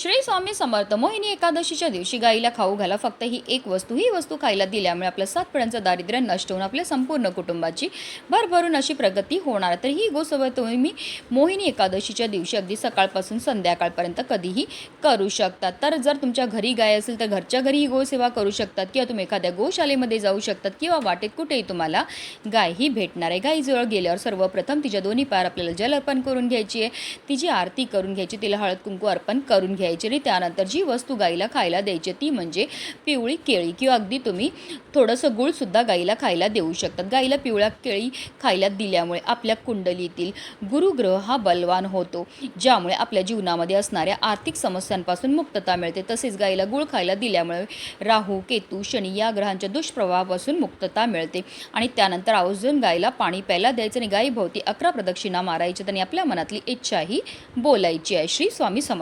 श्री स्वामी समर्थ. मोहिनी एकादशीच्या दिवशी गाईला खाऊ घाला. फक्त ही वस्तू खायला दिल्यामुळे आपलं 7 पिढ्यांचं दारिद्र्य नष्ट होऊन आपल्या संपूर्ण कुटुंबाची भरभरून अशी प्रगती होणार. तर ही गोष्ट तुम्ही मोहिनी एकादशीच्या दिवशी अगदी सकाळपासून संध्याकाळपर्यंत कधीही करू शकतात. तर जर तुमच्या घरी गाय असेल तर घरच्या घरी ही गोसेवा करू शकतात, किंवा तुम्ही एखाद्या गोशालेमध्ये जाऊ शकतात, किंवा वाटेत कुठेही तुम्हाला गाय ही भेटणार आहे. गाईजवळ गेल्यावर सर्वप्रथम तिच्या दोन्ही पायावर आपल्याला जल अर्पण करून घ्यायची आहे, तिची आरती करून घ्यायची, तिला हळद कुंकू अर्पण करून घ्यायची. आणि त्यानंतर जी वस्तू गाईला खायला द्यायची ती म्हणजे पिवळी केळी, किंवा अगदी तुम्ही थोडंसं गुळसुद्धा गाईला खायला देऊ शकतात. गाईला पिवळ्या केळी खायला दिल्यामुळे आपल्या कुंडलीतील गुरुग्रह हा बलवान होतो, ज्यामुळे आपल्या जीवनामध्ये असणाऱ्या आर्थिक समस्यांपासून मुक्तता मिळते. तसेच गाईला गुळ खायला दिल्यामुळे राहू, केतू, शनी या ग्रहांच्या दुष्प्रभावापासून मुक्तता मिळते. आणि त्यानंतर आवर्जून गाईला पाणी प्यायला द्यायचं आणि गायीभोवती 11 प्रदक्षिणा मारायच्या आणि आपल्या मनातली इच्छाही बोलायची आहे. श्री स्वामी समर्थ.